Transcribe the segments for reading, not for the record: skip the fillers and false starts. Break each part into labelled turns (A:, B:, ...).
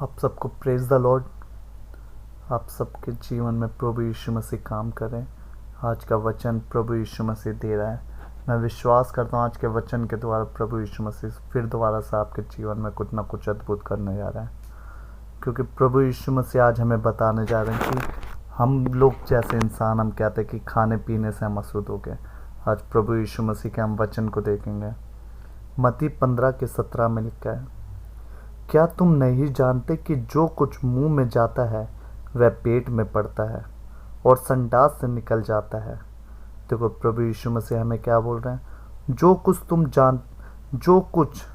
A: आप सबको praise the Lord. आप सबके जीवन में प्रभु यीशु मसीह काम करें। आज का वचन प्रभु यीशु मसीह दे रहा है। मैं विश्वास करता हूँ आज के वचन के द्वारा प्रभु यीशु मसीह फिर दोबारा से आपके जीवन में कुछ ना कुछ अद्भुत करने जा रहा है, क्योंकि प्रभु यीशु मसीह आज हमें बताने जा रहे हैं कि हम लोग जैसे इंसान, हम कहते हैं कि खाने पीने से हम अशुद्ध हो गए। आज प्रभु यीशु मसीह के हम वचन को देखेंगे। मत्ती 15:17 में लिखा है, क्या तुम नहीं जानते कि जो कुछ मुंह में जाता है वह पेट में पड़ता है और संडास से निकल जाता है। देखो प्रभु यीशु मसीह हमें क्या बोल रहे हैं, जो कुछ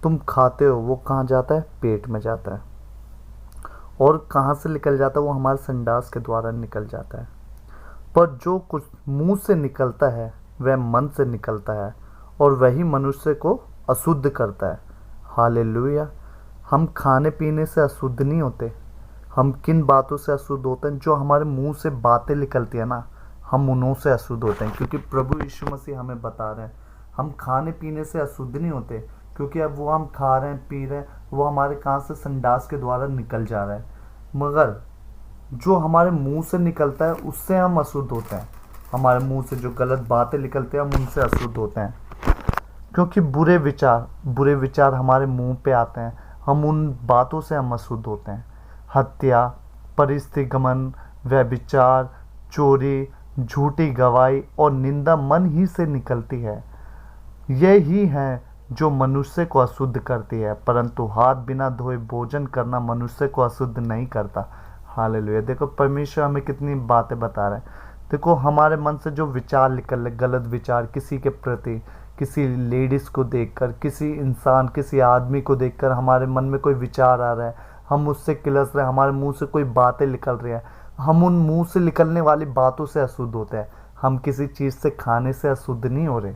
A: तुम खाते हो वो कहाँ जाता है? पेट में जाता है। और कहाँ से निकल जाता है? वो हमारे संडास के द्वारा निकल जाता है। पर जो कुछ मुंह से निकलता है वह मन से निकलता है और वही मनुष्य को अशुद्ध करता है। हालेलुया। हम खाने पीने से अशुद्ध नहीं होते। हम किन बातों से अशुद्ध होते हैं? जो हमारे मुंह से बातें निकलती है ना, हम उन्हों से अशुद्ध होते हैं। क्योंकि प्रभु यीशु मसीह हमें बता रहे हैं हम खाने पीने से अशुद्ध नहीं होते, क्योंकि अब वो हम खा रहे हैं, पी रहे हैं, वो हमारे कहाँ से? संडास के द्वारा निकल जा रहा है। मगर जो हमारे मुंह से निकलता है उससे हम अशुद्ध होते हैं। हमारे मुंह से जो गलत बातें निकलते हैं हम उनसे अशुद्ध होते हैं, क्योंकि बुरे विचार हमारे मुंह पे आते हैं। हम उन बातों से हम अशुद्ध होते हैं। हत्या, परिस्थिगमन, व्यभिचार, चोरी, झूठी गवाही और निंदा मन ही से निकलती है। यही है जो मनुष्य को अशुद्ध करती है, परंतु हाथ बिना धोए भोजन करना मनुष्य को अशुद्ध नहीं करता। हालेलुया। देखो परमेश्वर हमें कितनी बातें बता रहे हैं। देखो हमारे मन से जो विचार निकल रहे, गलत विचार किसी के प्रति, किसी लेडीज़ को देखकर, किसी इंसान, किसी आदमी को देखकर हमारे मन में कोई विचार आ रहा है, हम उससे किलस रहे हैं, हमारे मुंह से कोई बातें निकल रही हैं, हम उन मुंह से निकलने वाली बातों से अशुद्ध होते हैं। हम किसी चीज़ से खाने से अशुद्ध नहीं हो रहे,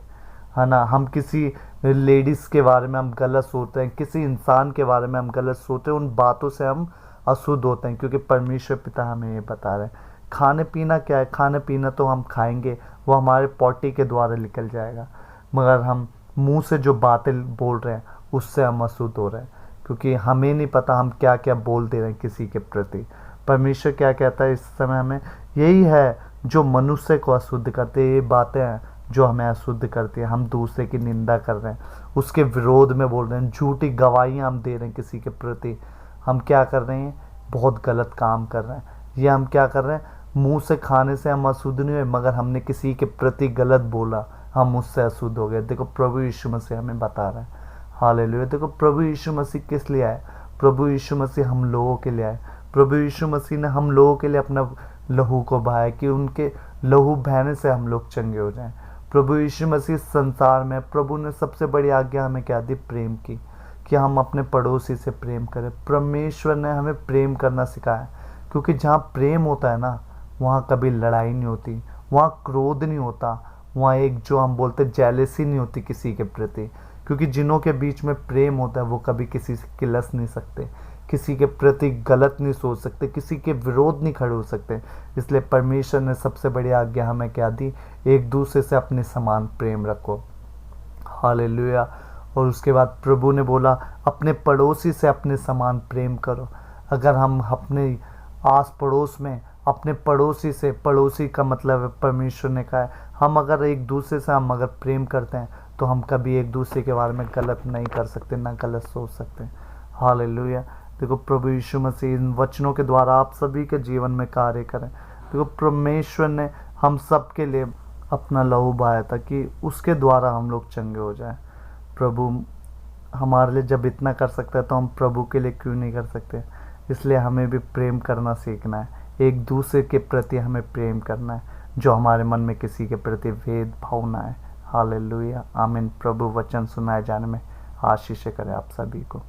A: है ना। हम किसी लेडीज़ के बारे में हम गलत सोचते हैं, किसी इंसान के बारे में हम गलत सोचते हैं, उन बातों से हम अशुद्ध होते हैं। क्योंकि परमेश्वर पिता हमें ये बता रहे हैं। खाने पीना क्या है? खाने पीना तो हम खाएंगे, वो हमारे पॉटी के द्वारा निकल जाएगा, मगर हम मुंह से जो बातें बोल रहे हैं उससे हम अशुद्ध हो रहे हैं, क्योंकि हमें नहीं पता हम क्या क्या बोल दे रहे हैं किसी के प्रति। परमेश्वर क्या कहता है इस समय हमें? यही है जो मनुष्य को अशुद्ध करते हैं। ये बातें हैं जो हमें अशुद्ध करती है। हम दूसरे की निंदा कर रहे हैं, उसके विरोध में बोल रहे हैं, झूठी गवाहियाँ हम दे रहे हैं किसी के प्रति। हम क्या कर रहे हैं? बहुत गलत काम कर रहे हैं। ये हम क्या कर रहे हैं? मुंह से खाने से हम अशुद्ध नहीं हुए, मगर हमने किसी के प्रति गलत बोला, हम उससे अशुद्ध हो गए। देखो प्रभु यीशु मसीह हमें बता रहा है। हालेलुया। देखो प्रभु यीशु मसीह किस लिए आए? प्रभु यीशु मसीह हम लोगों के लिए आए। प्रभु यीशु मसीह ने हम लोगों के लिए अपना लहू को बहाया कि उनके लहू बहने से हम लोग चंगे हो जाएं। प्रभु यीशु मसीह संसार में, प्रभु ने सबसे बड़ी आज्ञा हमें क्या दी? प्रेम की, कि हम अपने पड़ोसी से प्रेम करें। परमेश्वर ने हमें प्रेम करना सिखाया, क्योंकि जहाँ प्रेम होता है ना, वहाँ कभी लड़ाई नहीं होती, वहाँ क्रोध नहीं होता, वहाँ एक जो हम बोलते जेलेसी नहीं होती किसी के प्रति। क्योंकि जिनों के बीच में प्रेम होता है वो कभी किसी से किलस नहीं सकते, किसी के प्रति गलत नहीं सोच सकते, किसी के विरोध नहीं खड़े हो सकते। इसलिए परमेश्वर ने सबसे बड़ी आज्ञा हमें क्या दी? एक दूसरे से अपने समान प्रेम रखो। हालेलुया। और उसके बाद प्रभु ने बोला अपने पड़ोसी से अपने समान प्रेम करो। अगर हम अपने आस पड़ोस में अपने पड़ोसी से, पड़ोसी का मतलब है परमेश्वर ने कहा है, हम अगर एक दूसरे से हम अगर प्रेम करते हैं तो हम कभी एक दूसरे के बारे में गलत नहीं कर सकते, ना गलत सोच सकते। हालेलुया। देखो प्रभु यीशु मसीह इन वचनों के द्वारा आप सभी के जीवन में कार्य करें। देखो परमेश्वर ने हम सब के लिए अपना लहू बहाया था कि उसके द्वारा हम लोग चंगे हो जाएं। प्रभु हमारे लिए जब इतना कर सकता है तो हम प्रभु के लिए क्यों नहीं कर सकते? इसलिए हमें भी प्रेम करना सीखना है। एक दूसरे के प्रति हमें प्रेम करना है, जो हमारे मन में किसी के प्रति भेदभाव ना है। हालेलुया। आमीन। प्रभु वचन सुनाए जाने में आशीष करे आप सभी को।